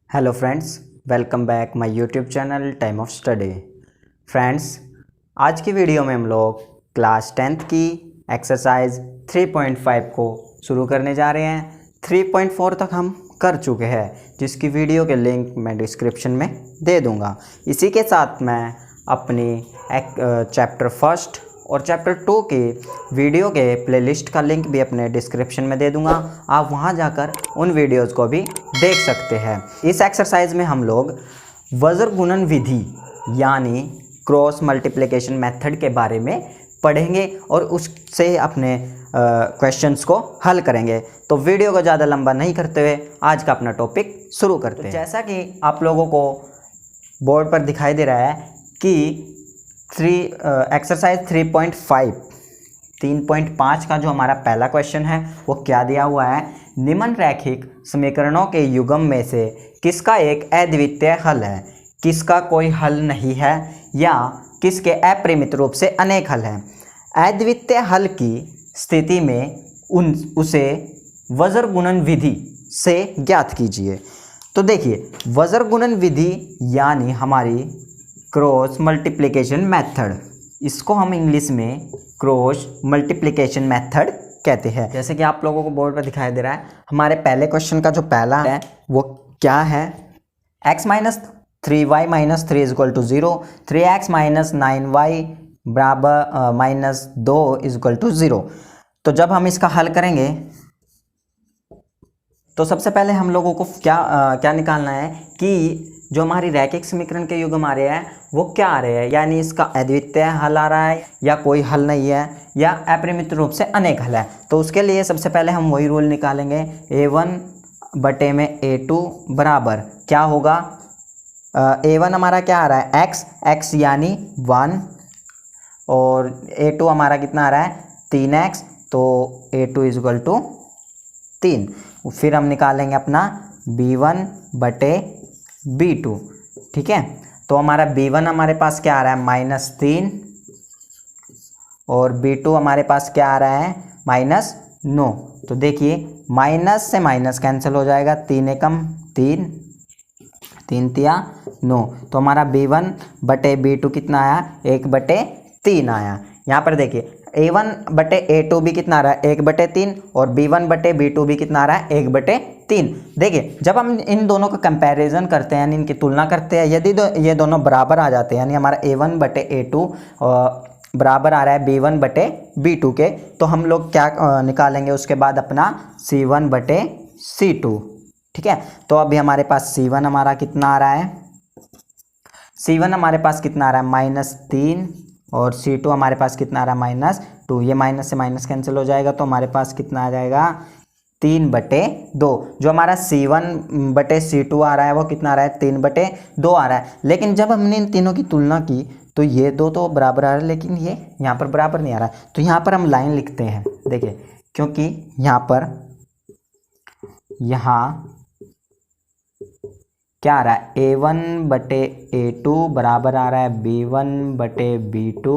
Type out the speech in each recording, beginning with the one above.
Hello friends, welcome back my YouTube channel time of study. Friends, आज की video में हम लोग क्लास 10th की एक्सरसाइज 3.5 को शुरू करने जा रहे हैं। 3.4 तक हम कर चुके हैं, जिसकी वीडियो के लिंक मैं डिस्क्रिप्शन में दे दूंगा। इसी के साथ मैं अपनी चैप्टर फर्स्ट और चैप्टर 2 के वीडियो के प्लेलिस्ट का लिंक भी अपने डिस्क्रिप्शन में दे दूंगा। आप वहां जाकर उन वीडियोस को भी देख सकते हैं। इस एक्सरसाइज में हम लोग वज्र गुणन विधि यानी क्रॉस मल्टीप्लिकेशन मेथड के बारे में पढ़ेंगे और उससे अपने क्वेश्चंस को हल करेंगे। तो वीडियो को ज़्यादा लंबा नहीं करते हुए आज का अपना टॉपिक शुरू करते हैं। जैसा कि आप लोगों को बोर्ड पर दिखाई दे रहा है कि एक्सरसाइज 3.5 का जो हमारा पहला क्वेश्चन है वो क्या दिया हुआ है। निम्न रैखिक समीकरणों के युग्म में से किसका एक अद्वितीय हल है, किसका कोई हल नहीं है या किसके अपरिमित रूप से अनेक हल हैं। अद्वितीय हल की स्थिति में उसे वज्र गुणन विधि से ज्ञात कीजिए। तो देखिए, वज्र गुणन विधि यानी हमारी क्रॉस मल्टीप्लिकेशन मेथड, इसको हम इंग्लिश में क्रॉस मल्टीप्लिकेशन मेथड कहते हैं। जैसे कि आप लोगों को बोर्ड पर दिखाई दे रहा है, हमारे पहले क्वेश्चन का जो पहला है वो क्या है, x minus 3y minus 3 equal to 0, 3x minus 9y बराबर माइनस 2 इजक्वल टू 0। तो जब हम इसका हल करेंगे तो सबसे पहले हम लोगों को क्या निकालना है कि जो हमारी रैखिक समीकरण के युग्म आ रहे हैं वो क्या आ रहे हैं, यानी इसका अद्वितीय हल आ रहा है या कोई हल नहीं है या अपरिमित रूप से अनेक हल है। तो उसके लिए सबसे पहले हम वही रूल निकालेंगे, a1 बटे में a2 बराबर क्या होगा, a1 हमारा क्या आ रहा है x यानी 1 और a2 हमारा कितना आ रहा है 3x, तो a2 इजक्वल टू 3। फिर हम निकालेंगे अपना b1 बटे b2, ठीक है। तो हमारा b1 हमारे पास क्या आ रहा है -3 और b2 हमारे पास क्या आ रहा है -9। तो देखिए, माइनस से माइनस कैंसिल हो जाएगा, 3 एकम 3, 3 तिया 9। तो हमारा b1 बटे b2 कितना आया 1/3 आया। यहाँ पर देखिए a1 बटे a2 भी कितना आ रहा है 1/3 और b1 बटे b2 भी कितना आ रहा है 1/3। देखिए, जब हम इन दोनों का कंपैरिजन करते हैं यानी इनकी तुलना करते हैं, यदि ये दोनों बराबर आ जाते हैं यानी हमारा a1 बटे a2 बराबर आ रहा है b1 बटे b2 के, तो हम लोग क्या निकालेंगे उसके बाद अपना c1 बटे c2, ठीक है। तो अभी हमारे पास c1 हमारा कितना आ रहा है, c1 हमारे पास कितना आ रहा है -3 और c2 हमारे पास कितना आ रहा है -2। ये माइनस से माइनस कैंसिल हो जाएगा, तो हमारे पास कितना आ जाएगा 3/2। जो हमारा c1 बटे c2 आ रहा है वो कितना आ रहा है 3/2 आ रहा है। लेकिन जब हमने इन तीनों की तुलना की तो ये दो तो बराबर आ रहा है, लेकिन ये यहाँ पर बराबर नहीं आ रहा है। तो यहाँ पर हम लाइन लिखते हैं, देखिए, क्योंकि यहाँ क्या आ रहा है a1 बटे a2 बराबर आ रहा है b1 बटे b2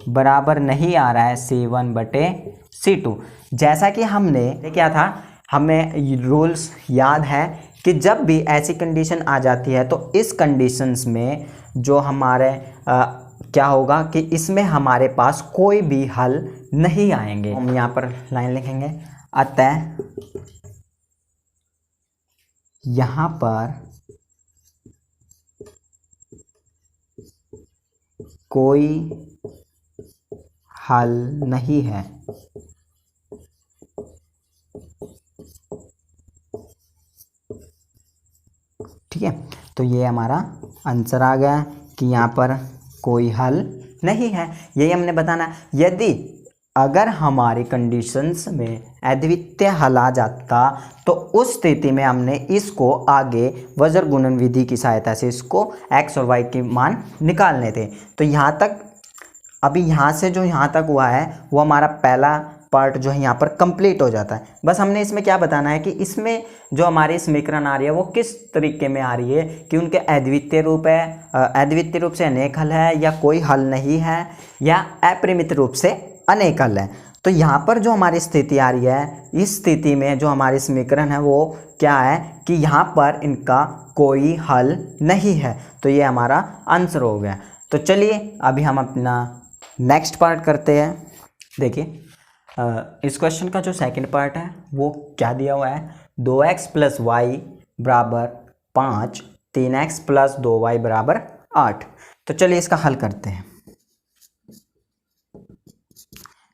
बराबर नहीं आ रहा है c1 बटे c2। जैसा कि हमने क्या था, हमें रूल्स याद है कि जब भी ऐसी कंडीशन आ जाती है तो इस कंडीशंस में जो हमारे क्या होगा कि इसमें हमारे पास कोई भी हल नहीं आएंगे। हम यहाँ पर लाइन लिखेंगे, अतः यहाँ पर कोई हल नहीं है। ठीक है, तो ये हमारा आंसर आ गया कि यहाँ पर कोई हल नहीं है, यही हमने बताना। यदि अगर हमारी कंडीशंस में अद्वितीय हल आ जाता तो उस स्थिति में हमने इसको आगे वज्र गुणन विधि की सहायता से इसको x और y के मान निकालने थे। तो यहाँ तक, अभी यहाँ से जो यहाँ तक हुआ है वो हमारा पहला पार्ट जो है यहाँ पर कंप्लीट हो जाता है। बस हमने इसमें क्या बताना है कि इसमें जो हमारी समीकरण आ रही है वो किस तरीके में आ रही है, कि उनके अद्वितीय रूप है, अद्वितीय रूप से अनेक हल है या कोई हल नहीं है या अपरिमित रूप से अनेक हल है। तो यहाँ पर जो हमारी स्थिति आ रही है, इस स्थिति में जो हमारी समीकरण है वो क्या है कि यहाँ पर इनका कोई हल नहीं है। तो ये हमारा आंसर हो गया। तो चलिए अभी हम अपना नेक्स्ट पार्ट करते हैं। देखिए इस क्वेश्चन का जो सेकंड पार्ट है वो क्या दिया हुआ है, 2x + y बराबर 5, 3x + 2y बराबर 8। तो चलिए इसका हल करते हैं।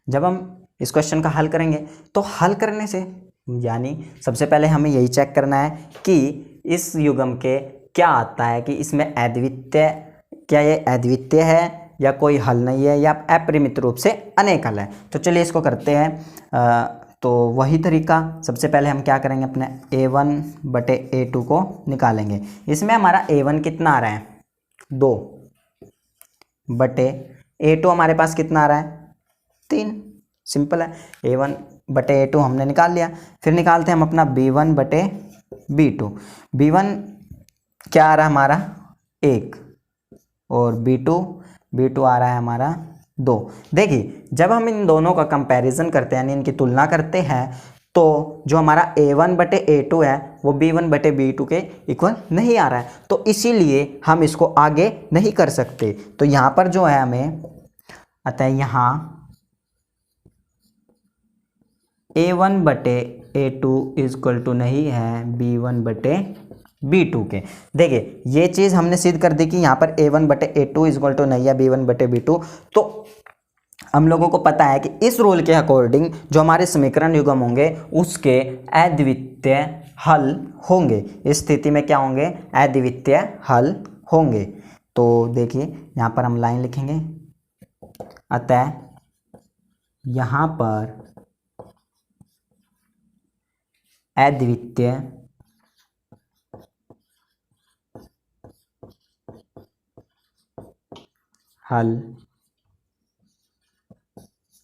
जब हम इस क्वेश्चन का हल करेंगे तो हल करने से यानी सबसे पहले हमें यही चेक करना है कि इस युग्म के क्या आता है, कि इसमें अद्वितीय, क्या ये अद्वितीय है या कोई हल नहीं है या अपरिमित रूप से अनेक हल है। तो चलिए इसको करते हैं। तो वही तरीका, सबसे पहले हम क्या करेंगे, अपने a1/a2 को निकालेंगे। इसमें हमारा a1 कितना आ रहा है, 2 बटे a2 हमारे पास कितना आ रहा है, 3। सिंपल है, a1/a2 हमने निकाल लिया। फिर निकालते हैं हम अपना b1/b2। b1 क्या आ रहा है हमारा 1 और b2 आ रहा है हमारा 2। देखिए जब हम इन दोनों का कंपैरिजन करते हैं यानी इनकी तुलना करते हैं तो जो हमारा a1/a2 है वो b1/b2 के इक्वल नहीं आ रहा है, तो इसीलिए हम इसको आगे नहीं कर सकते। तो यहाँ पर जो है हमें अतः यहाँ a1/a2 इक्वल टू नहीं है b1/b2 के। देखिए ये चीज़ हमने सिद्ध कर दी कि यहाँ पर a1/a2 इक्वल टू नहीं है b1/b2। तो हम लोगों को पता है कि इस रूल के अकॉर्डिंग जो हमारे समीकरण युग्म होंगे उसके अद्वितीय हल होंगे। इस स्थिति में क्या होंगे, अद्वितीय हल होंगे। तो देखिए यहाँ पर हम लाइन लिखेंगे, अतः यहाँ पर अद्वितीय हल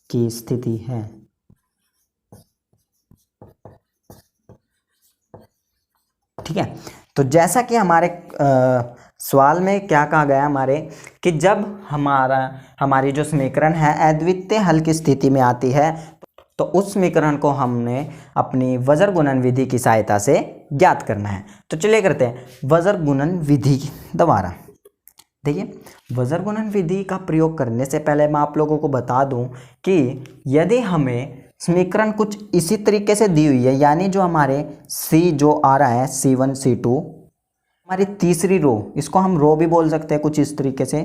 की स्थिति है। ठीक है, तो जैसा कि हमारे सवाल में क्या कहा गया हमारे कि जब हमारी जो समीकरण है अद्वितीय हल की स्थिति में आती है तो उस समीकरण को हमने अपनी वज्र गुणन विधि की सहायता से ज्ञात करना है। तो चलिए करते हैं वज्र गुणन विधि द्वारा। देखिए वज्र गुणन विधि का प्रयोग करने से पहले मैं आप लोगों को बता दूं कि यदि हमें समीकरण कुछ इसी तरीके से दी हुई है, यानी जो हमारे C जो आ रहा है C1 C2 हमारी तीसरी रो, इसको हम रो भी बोल सकते हैं कुछ इस तरीके से।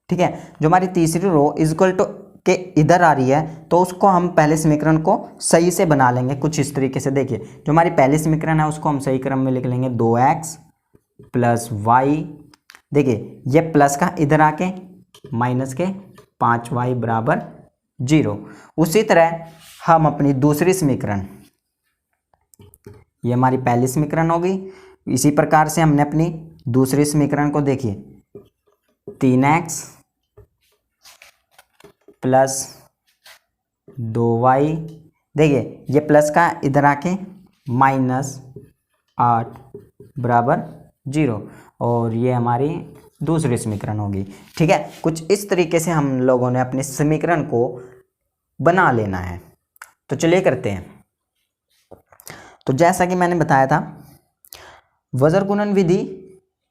ठीक है, जो हमारी तीसरी रो इक्वल टू के इधर आ रही है तो उसको हम पहले समीकरण को सही से बना लेंगे कुछ इस तरीके से। देखिए जो हमारी पहली समीकरण है उसको हम सही क्रम में लिख लेंगे 2x + y। देखिए ये प्लस का इधर आके माइनस के 5y बराबर 0। उसी तरह हम अपनी दूसरी समीकरण, ये हमारी पहली समीकरण होगी, इसी प्रकार से हमने अपनी दूसरी समीकरण को देखिए 3x + 2y। देखिए ये प्लस का इधर आके -8 बराबर 0 और ये हमारी दूसरी समीकरण होगी। ठीक है, कुछ इस तरीके से हम लोगों ने अपने समीकरण को बना लेना है। तो चलिए करते हैं। तो जैसा कि मैंने बताया था वज्र गुणन विधि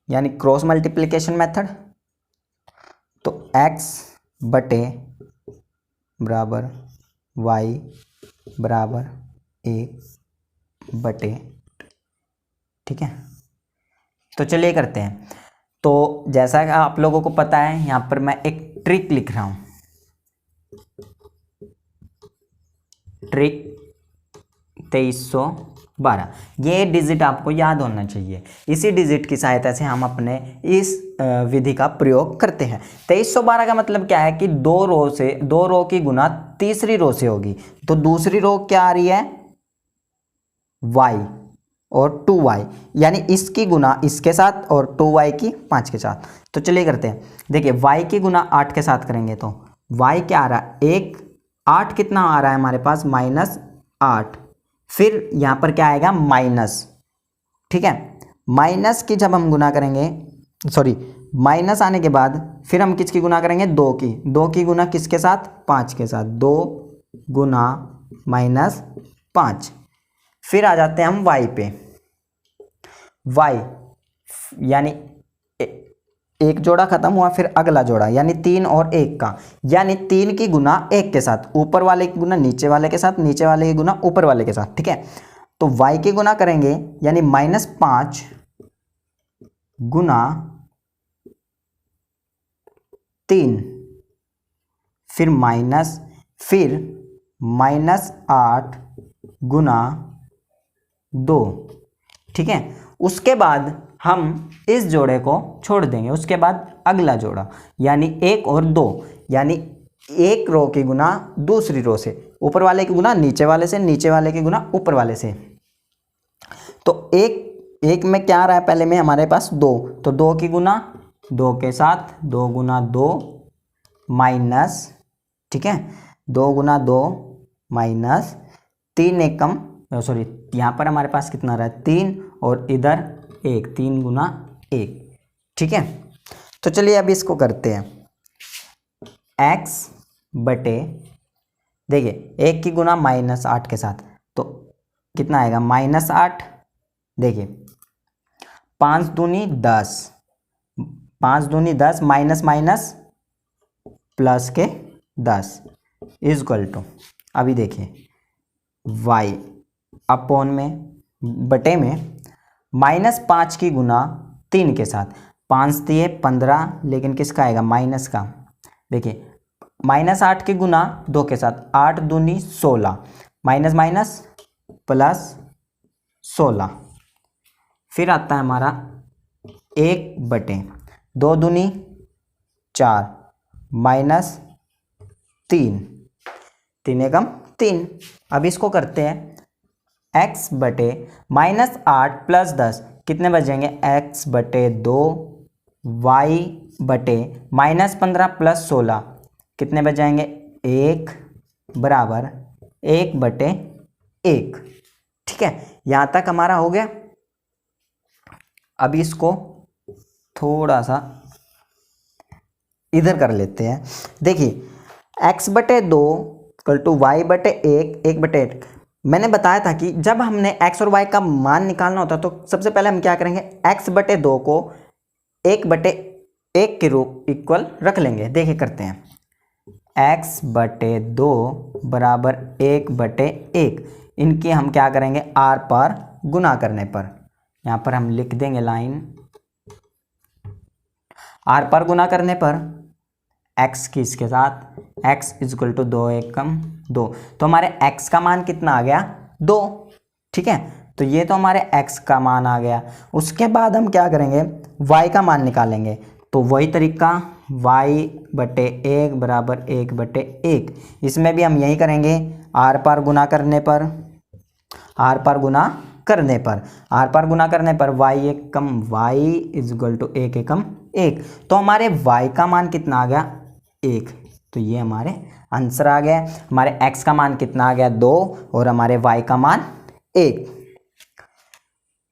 यानी क्रॉस मल्टीप्लिकेशन मेथड, तो x बराबर y बराबर 1/। ठीक है, तो चलिए करते हैं। तो जैसा कि आप लोगों को पता है यहाँ पर मैं एक ट्रिक लिख रहा हूँ, ट्रिक 2312। ये डिजिट आपको याद होना चाहिए, इसी डिजिट की सहायता से हम अपने इस विधि का प्रयोग करते हैं। 2312 का मतलब क्या है कि दो रो की गुना तीसरी रो से होगी। तो दूसरी रो क्या आ रही है y और 2y, यानी इसकी गुना इसके साथ और 2y की 5 के साथ। तो चलिए करते हैं। देखिए y की गुना 8 के साथ करेंगे तो y क्या आ रहा है 1, 8 कितना आ रहा है हमारे पास -8, फिर यहाँ पर क्या आएगा माइनस। ठीक है, माइनस की जब हम गुना करेंगे, सॉरी माइनस आने के बाद फिर हम किसकी गुना करेंगे 2 की। 2 की गुना किसके साथ 5 के साथ, 2 गुना -5। फिर आ जाते हैं हम y पे। y यानी एक जोड़ा खत्म हुआ, फिर अगला जोड़ा यानी 3 और 1 का, यानी 3 की गुना 1 के साथ, ऊपर वाले की गुना नीचे वाले के साथ, नीचे वाले की गुना ऊपर वाले के साथ। ठीक है, तो y की गुना करेंगे यानी -5 गुना 3, फिर -8 गुना 2। ठीक है, उसके बाद हम इस जोड़े को छोड़ देंगे, उसके बाद अगला जोड़ा यानी 1 और 2, यानी एक रो की गुना दूसरी रो से, ऊपर वाले की गुना नीचे वाले से, नीचे वाले की गुना ऊपर वाले से। तो एक में क्या आ रहा है, पहले में हमारे पास 2, तो 2 की गुना 2 के साथ 2 गुना 2 माइनस, ठीक है, 2 गुना 2 माइनस 3 एक कम, सॉरी यहाँ पर हमारे पास कितना रहा है 3, और इधर 1, 3 गुना 1। ठीक है, तो चलिए अब इसको करते हैं। x बटे, देखिए 1 की गुना -8 के साथ, तो कितना आएगा -8। देखिए 5 दूनी 10, 5 दूनी 10, माइनस माइनस प्लस के 10 इजक्वल टू, अभी देखिए y अपॉन में बटे में -5 की गुना 3 के साथ, 5 दिए 15, लेकिन किसका आएगा माइनस का। देखिए -8 की गुना 2 के साथ, 8 दूनी 16, माइनस माइनस प्लस 16, फिर आता है हमारा 1 बटे 2 दूनी 4 माइनस 3, 3 एकम 3। अब इसको करते हैं x बटे -8 प्लस 10, कितने बचेंगे x बटे 2, y बटे -15 प्लस 16, कितने बच जाएंगे 1 बराबर 1 बटे 1। ठीक है, यहाँ तक हमारा हो गया। अभी इसको थोड़ा सा इधर कर लेते हैं। देखिए x बटे 2 इक्वल टू वाई बटे 1, 1 बटे 1। मैंने बताया था कि जब हमने x और y का मान निकालना होता तो सबसे पहले हम क्या करेंगे, x बटे 2 को 1 बटे 1 के रूप इक्वल रख लेंगे। देखिए करते हैं, x बटे 2 बराबर 1 बटे 1, इनकी हम क्या करेंगे r पर गुना करने पर, यहाँ पर हम लिख देंगे लाइन, r पर गुना करने पर x की इसके साथ, x इजक्वल टू 2 एकम 2, तो हमारे x का मान कितना आ गया 2। ठीक है, तो ये तो हमारे x का मान आ गया। उसके बाद हम क्या करेंगे, y का मान निकालेंगे, तो वही तरीका y बटे 1 बराबर 1 बटे 1, इसमें भी हम यही करेंगे, r पर गुना करने पर, r पर गुना करने पर, r पर गुना करने पर y Ekam y equal to 1 एकम 1, तो हमारे y का मान कितना आ गया 1, तो ये हमारे आंसर आ गया। हमारे x का मान कितना आ गया 2, और हमारे y का मान 1।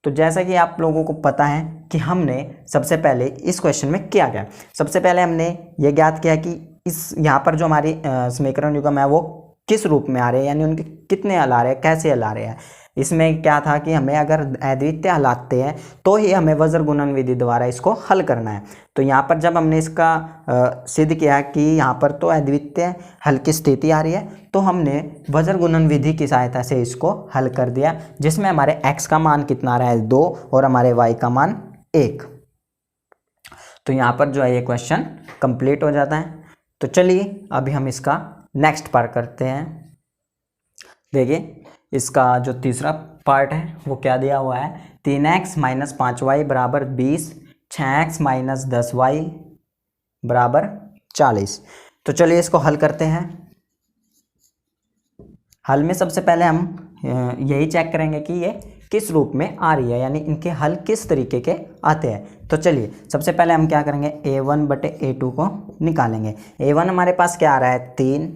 तो जैसा कि आप लोगों को पता है कि हमने सबसे पहले इस क्वेश्चन में क्या किया, सबसे पहले हमने ये ज्ञात किया कि इस यहाँ पर जो हमारी समीकरण युग्म है वो किस रूप में आ रहे हैं, यानी उनके कितने हल आ रहे हैं, कैसे हल आ रहे हैं। इसमें क्या था कि हमें अगर अद्वितीय हल आते हैं तो ही हमें वज्र गुणन विधि द्वारा इसको हल करना है। तो यहाँ पर जब हमने इसका सिद्ध किया कि यहाँ पर तो अद्वितीय हल की स्थिति आ रही है, तो हमने वज्र गुणन विधि की सहायता से इसको हल कर दिया, जिसमें हमारे x का मान कितना आ रहा है 2 और हमारे y का मान 1। तो यहाँ पर जो है ये क्वेश्चन कंप्लीट हो जाता है। तो चलिए अभी हम इसका नेक्स्ट पार्ट करते हैं। देखिए इसका जो तीसरा पार्ट है वो क्या दिया हुआ है, 3x माइनस 5y बराबर 20, 6x माइनस 10y बराबर 40। तो चलिए इसको हल करते हैं। हल में सबसे पहले हम यही चेक करेंगे कि ये किस रूप में आ रही है, यानी इनके हल किस तरीके के आते हैं। तो चलिए सबसे पहले हम क्या करेंगे, a1 बटे a2 को निकालेंगे। a1 हमारे पास क्या आ रहा है 3,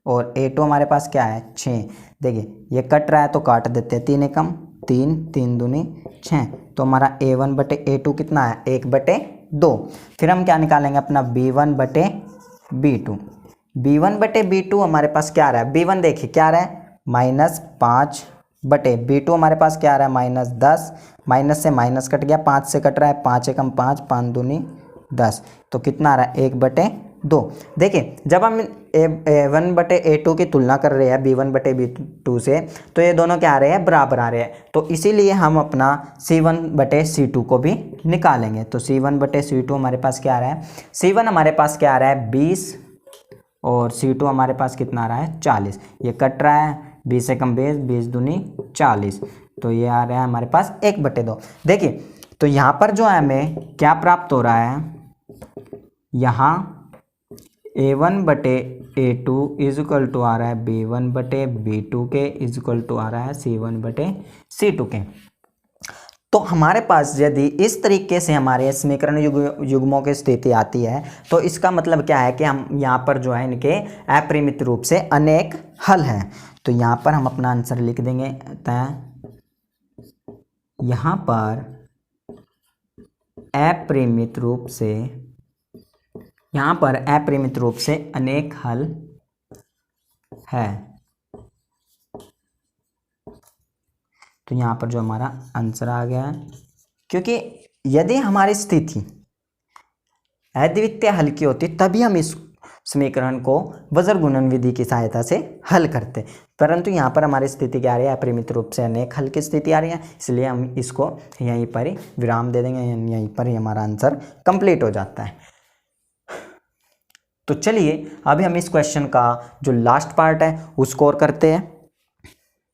और a2 हमारे पास क्या है 6। देखिए ये कट रहा है तो काट देते हैं, 3 एकम 3, 3 दूनी 6, तो हमारा a1 बटे a2 कितना है 1 बटे 2। फिर हम क्या निकालेंगे अपना b1 बटे b2, b1/b2 हमारे पास क्या आ रहा है, b1 देखिए क्या आ रहा है -5/b2 हमारे पास क्या आ रहा है -10, माइनस से माइनस कट गया, 5 से कट रहा है, 5 एकम 5, 5 दूनी 10, तो कितना आ रहा है 1/2। देखिए जब हम a1/a2 की तुलना कर रहे हैं b1/b2 से, तो ये दोनों क्या आ रहे हैं, बराबर आ रहे हैं, तो इसीलिए हम अपना c1/c2 को भी निकालेंगे। तो c1/c2 हमारे पास क्या आ रहा है, c1 हमारे पास क्या आ रहा है 20 और c2 हमारे पास कितना आ रहा है 40, ये कट रहा है 20 से कम 20, 20 दूनी 40, तो ये आ रहा है हमारे पास 1/2। देखिए तो यहाँ पर जो है हमें क्या प्राप्त हो रहा है, यहाँ a1/a2 इज इक्वल टू आ रहा है b1/b2 के इज इक्वल टू आ रहा है c1/c2 के। तो हमारे पास यदि इस तरीके से हमारे समीकरण युग्मों की स्थिति आती है, तो इसका मतलब क्या है कि हम यहाँ पर जो है इनके अपरिमित रूप से अनेक हल हैं। तो यहाँ पर हम अपना आंसर लिख देंगे, यहाँ पर अपरिमित रूप से, यहाँ पर अपरिमित रूप से अनेक हल है। तो यहाँ पर जो हमारा आंसर आ गया है, क्योंकि यदि हमारी स्थिति अद्वितीय हल की होती तभी हम इस समीकरण को वज्र गुणन विधि की सहायता से हल करते, परंतु यहाँ पर हमारी स्थिति क्या आ रही है, अपरिमित रूप से अनेक हल की स्थिति आ रही है, इसलिए हम इसको यहीं पर ही विराम दे देंगे, यहीं पर ही हमारा आंसर कंप्लीट हो जाता है। तो चलिए अभी हम इस क्वेश्चन का जो लास्ट पार्ट है उसको और करते हैं।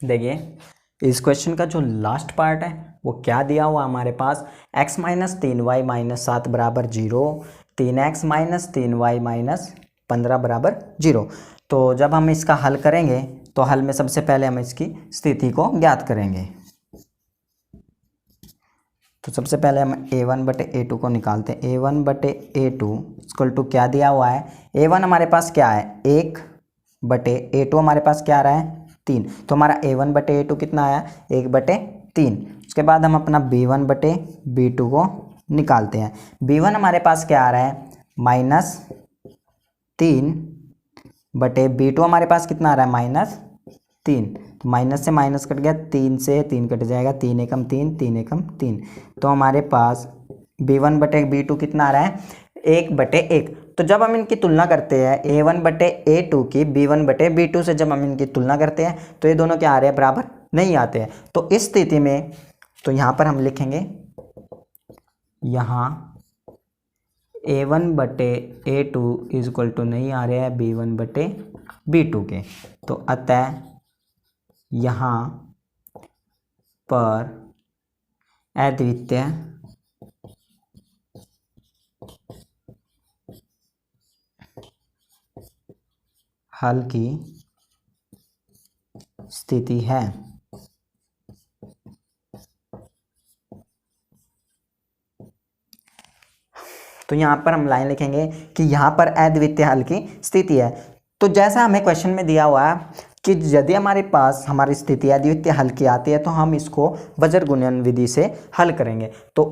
देखिए इस क्वेश्चन का जो लास्ट पार्ट है वो क्या दिया हुआ हमारे पास, x - 3y - 7 बराबर 0, 3x - 3y - 15 बराबर 0। तो जब हम इसका हल करेंगे तो हल में सबसे पहले हम इसकी स्थिति को ज्ञात करेंगे। तो सबसे पहले हम a1/a2 को निकालते हैं। a1/a2 इक्वल टू क्या दिया हुआ है, a1 हमारे पास क्या है 1/a2 हमारे पास क्या आ रहा है 3, तो हमारा a1/a2 कितना आया 1/3। उसके बाद हम अपना b1/b2 को निकालते हैं। b1 हमारे पास क्या आ रहा है -3/b2 हमारे पास कितना आ रहा है -3, तो माइनस से माइनस कट गया, 3 से 3 कट जाएगा, 3 एकम 3, 3 एकम 3, तो हमारे पास b1/b2 कितना आ रहा है 1/1। तो जब हम इनकी तुलना करते हैं a1/a2 की b1/b2 से, जब हम इनकी तुलना करते हैं तो ये दोनों क्या आ रहे हैं, बराबर नहीं आते हैं। तो इस स्थिति में तो यहाँ पर हम लिखेंगे, यहाँ a1/a2 इज इक्वल टू नहीं आ रहे हैं b1/b2 के, तो अतः यहाँ पर अद्वितीय हल की स्थिति है। तो यहाँ पर हम लाइन लिखेंगे कि यहाँ पर अद्वितीय हल की स्थिति है। तो जैसा हमें क्वेश्चन में दिया हुआ है कि यदि हमारे पास हमारी स्थिति अद्वितीय हल की आती है तो हम इसको वज्र गुणन विधि से हल करेंगे। तो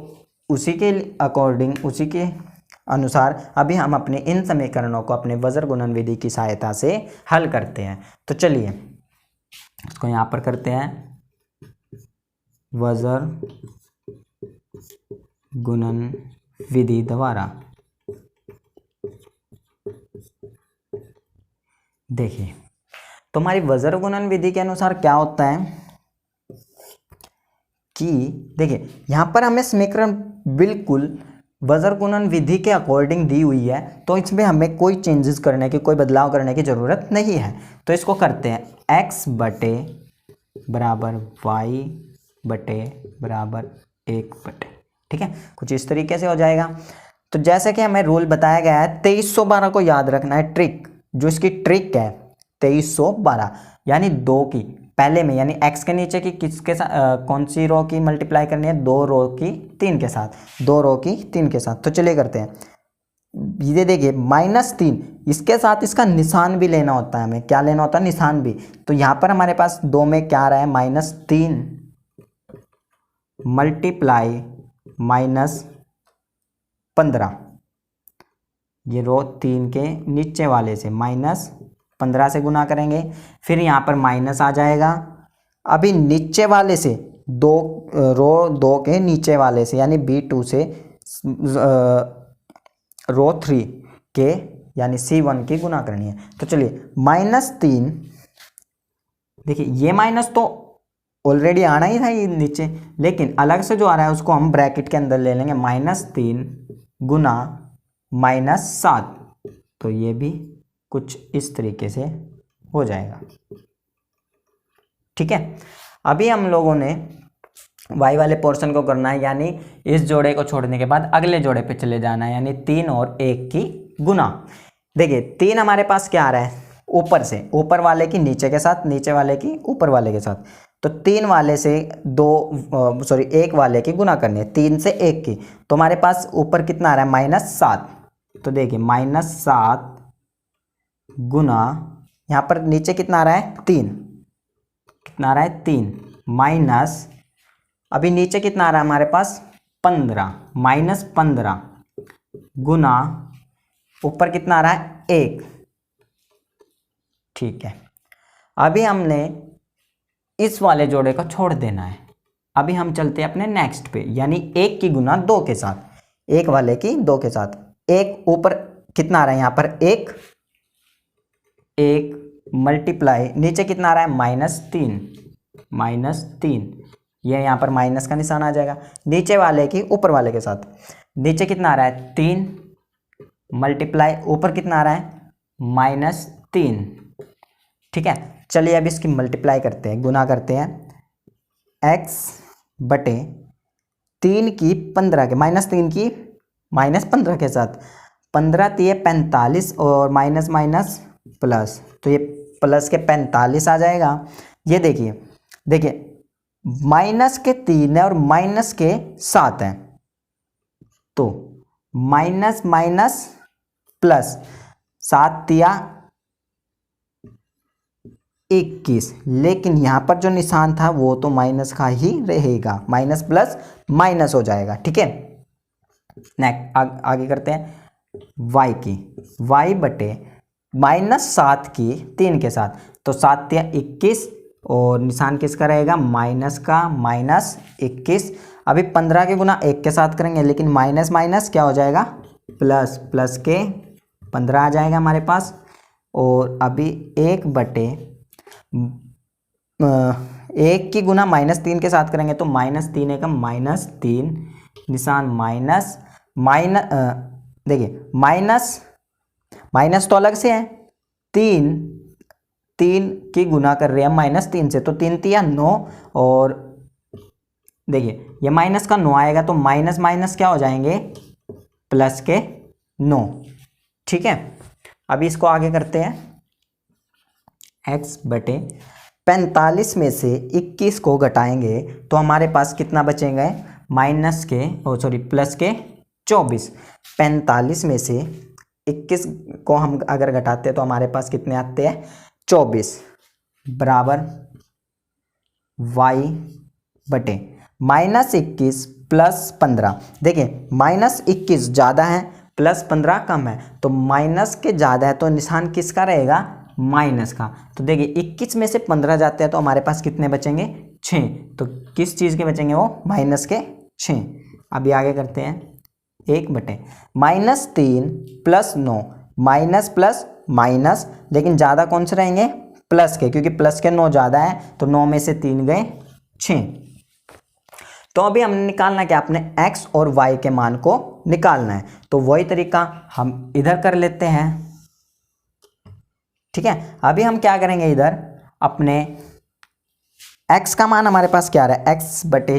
उसी के अकॉर्डिंग, उसी के अनुसार अभी हम अपने इन समीकरणों को अपने वज्र गुणन विधि की सहायता से हल करते हैं। तो चलिए इसको यहाँ पर करते हैं, वज्र गुणन विधि द्वारा। देखिए तो हमारी वज्र गुणन विधि के अनुसार क्या होता है कि देखिए यहाँ पर हमें समीकरण बिल्कुल वज्र गुणन विधि के अकॉर्डिंग दी हुई है, तो इसमें हमें कोई चेंजेस करने की, कोई बदलाव करने की ज़रूरत नहीं है। तो इसको करते हैं, x बटे बराबर y बटे बराबर 1/, ठीक है, कुछ इस तरीके से हो जाएगा। तो जैसे कि हमें रूल बताया गया है 2312 को याद रखना है, ट्रिक जो इसकी ट्रिक है 2312, यानी 2 की पहले में, यानी x के नीचे की किसके साथ, कौन सी रो की मल्टीप्लाई करनी है, 2 रो की 3 के साथ, 2 रो की 3 के साथ। तो चलिए करते हैं, ये देखिए -3, इसके साथ इसका निशान भी लेना होता है, हमें क्या लेना होता है, निशान भी। तो यहाँ पर हमारे पास 2 में क्या आ रहा है -3 मल्टीप्लाई -15, ये रो 3 के नीचे वाले से -15 से गुना करेंगे, फिर यहाँ पर माइनस आ जाएगा। अभी नीचे वाले से रो 2 के नीचे वाले से यानी B2 से रो 3 के यानी C1 की गुना करनी है। तो चलिए -3, देखिए ये माइनस तो ऑलरेडी आना ही था ये नीचे, लेकिन अलग से जो आ रहा है उसको हम ब्रैकेट के अंदर ले लेंगे। -3 गुना -7, तो ये भी कुछ इस तरीके से हो जाएगा। ठीक है, अभी हम लोगों ने y वाले पोर्शन को करना है, यानी इस जोड़े को छोड़ने के बाद अगले जोड़े पे चले जाना है, यानी 3 और 1 की गुना। देखिए 3 हमारे पास क्या आ रहा है, ऊपर से, ऊपर वाले की नीचे के साथ, नीचे वाले की ऊपर वाले के साथ। तो 3 वाले से 1 वाले की गुना करनी है, 3 से 1 की। तो हमारे पास ऊपर कितना आ रहा है, -7। तो देखिए -7 गुना, यहाँ पर नीचे कितना आ रहा है, 3, कितना आ रहा है 3, माइनस, अभी नीचे कितना आ रहा है हमारे पास 15, -15 गुना ऊपर कितना आ रहा है 1। ठीक है, अभी हमने इस वाले जोड़े को छोड़ देना है। अभी हम चलते हैं अपने नेक्स्ट पे, यानी 1 की गुना 2 के साथ, 1 वाले की 2 के साथ। 1 ऊपर कितना आ रहा है यहाँ पर 1 मल्टीप्लाई, नीचे कितना आ रहा है -3, ये यहाँ पर माइनस का निशान आ जाएगा। नीचे वाले की ऊपर वाले के साथ, नीचे कितना आ रहा है 3 मल्टीप्लाई, ऊपर कितना आ रहा है -3। ठीक है, चलिए अब इसकी मल्टीप्लाई करते हैं, गुना करते हैं। x बटे 3 की 15 के -3 की -15 के साथ, 15 3 45 और माइनस माइनस प्लस, तो ये प्लस के 45 आ जाएगा। ये देखिए माइनस के 3 है और माइनस के 7 है, तो माइनस माइनस प्लस, 7 तिया 21, लेकिन यहाँ पर जो निशान था वो तो माइनस का ही रहेगा, माइनस प्लस माइनस हो जाएगा। ठीक है, नेक्स्ट आगे करते हैं y की, y बटे -7 की 3 के साथ, तो 7 तिया 21 और निशान किसका रहेगा, माइनस का, -21। अभी 15 के गुना 1 के साथ करेंगे, लेकिन माइनस माइनस क्या हो जाएगा, प्लस, प्लस के 15 आ जाएगा हमारे पास। और अभी 1 बटे 1 की गुना -3 के साथ करेंगे, तो -3 है का -3, निशान माइनस, देखिए माइनस तो अलग से है, 3 की गुना कर रहे हैं -3 से, तो 3 तिया 9, और देखिए ये माइनस का 9 आएगा, तो माइनस माइनस क्या हो जाएंगे, प्लस के 9। ठीक है, अभी इसको आगे करते हैं। x बटे 45 में से 21 को घटाएंगे तो हमारे पास कितना बचेंगे, प्लस के 24। 45 में से 21 को हम अगर घटाते हैं तो हमारे पास कितने आते हैं, 24, बराबर y बटे -21 प्लस 15। देखिए -21 ज़्यादा है, प्लस 15 कम है, तो माइनस के ज़्यादा है तो निशान किसका रहेगा, माइनस का। तो देखिए 21 में से 15 जाते हैं तो हमारे पास कितने बचेंगे, 6। तो किस चीज़ के बचेंगे, वो माइनस के 6। अभी आगे करते हैं, 1 बटे -3 प्लस 9, माइनस प्लस माइनस, लेकिन ज़्यादा कौन से रहेंगे, प्लस के, क्योंकि प्लस के 9 ज़्यादा है, तो 9 में से 3 गए 6। तो अभी हमने निकालना क्या, अपने x और y के मान को निकालना है। तो वही तरीका हम इधर कर लेते हैं। ठीक है, अभी हम क्या करेंगे, इधर अपने x का मान हमारे पास क्या आ रहा है, x बटे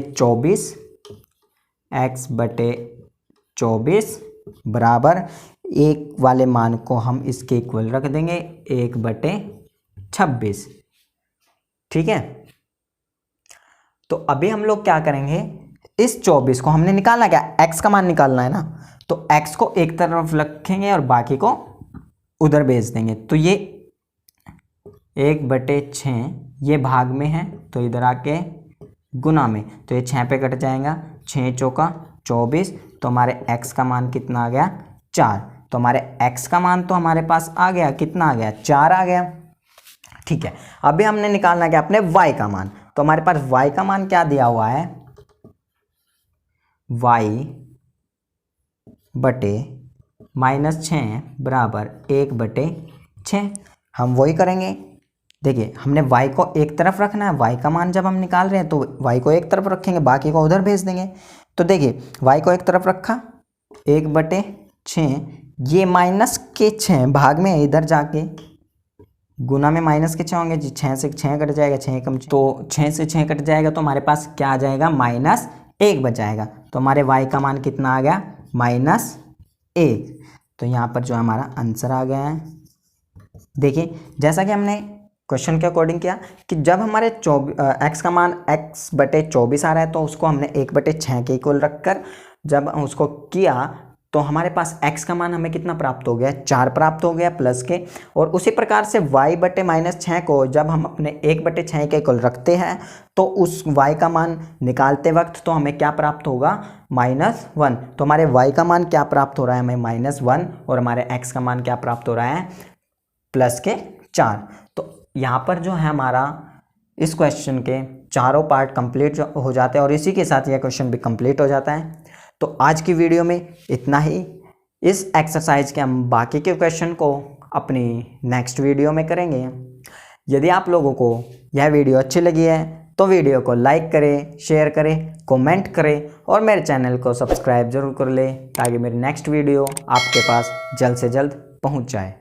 24 बराबर 1 वाले मान को हम इसके इक्वल रख देंगे, 1 बटे 26। ठीक है, तो अभी हम लोग क्या करेंगे, इस 24 को हमने निकालना क्या, x का मान निकालना है ना, तो x को एक तरफ रखेंगे और बाकी को उधर भेज देंगे। तो ये 1 बटे 6 ये भाग में है, तो इधर आके गुना में, तो ये 6 पे कट जाएगा, 6 चौका 24, तो हमारे x का मान कितना आ गया, 4। तो हमारे x का मान तो हमारे पास आ गया, कितना आ गया, 4 आ गया। ठीक है, अभी हमने निकालना क्या अपने y का मान। तो हमारे पास y का मान क्या दिया हुआ है, y बटे -6 बराबर 1/6। हम वही करेंगे। देखिए हमने y को एक तरफ रखना है, y का मान जब हम निकाल रहे हैं तो y को एक तरफ रखेंगे, बाकी को उधर भेज देंगे। तो देखिए y को एक तरफ रखा, 1/6, ये -6 भाग में इधर जाके गुना में -6 होंगे जी, 6 से 6 कट जाएगा, 6 कम, तो 6 से 6 कट जाएगा तो हमारे पास क्या आ जाएगा, -1 बच जाएगा। तो हमारे y का मान कितना आ गया, -1। तो यहाँ पर जो हमारा आंसर आ गया है। देखिए जैसा कि हमने क्वेश्चन के अकॉर्डिंग किया कि जब हमारे x का मान x/24 आ रहा है तो उसको हमने 1/6 के इक्वल रखकर जब उसको किया तो हमारे पास x का मान हमें कितना प्राप्त हो गया, 4 प्राप्त हो गया प्लस के। और उसी प्रकार से y/-6 को जब हम अपने 1/6 के इक्वल रखते हैं तो उस y का मान निकालते वक्त तो हमें क्या प्राप्त होगा, -1। तो हमारे y का मान क्या प्राप्त हो रहा है, हमें -1, और हमारे x का मान क्या प्राप्त हो रहा है, +4। तो यहाँ पर जो है हमारा इस क्वेश्चन के चारों पार्ट कंप्लीट हो जाते हैं और इसी के साथ यह क्वेश्चन भी कंप्लीट हो जाता है। तो आज की वीडियो में इतना ही। इस एक्सरसाइज के हम बाकी के क्वेश्चन को अपनी नेक्स्ट वीडियो में करेंगे। यदि आप लोगों को यह वीडियो अच्छी लगी है तो वीडियो को लाइक करें, शेयर करें, कमेंट करें और मेरे चैनल को सब्सक्राइब जरूर कर लें ताकि मेरी नेक्स्ट वीडियो आपके पास जल्द से जल्द पहुंच जाए।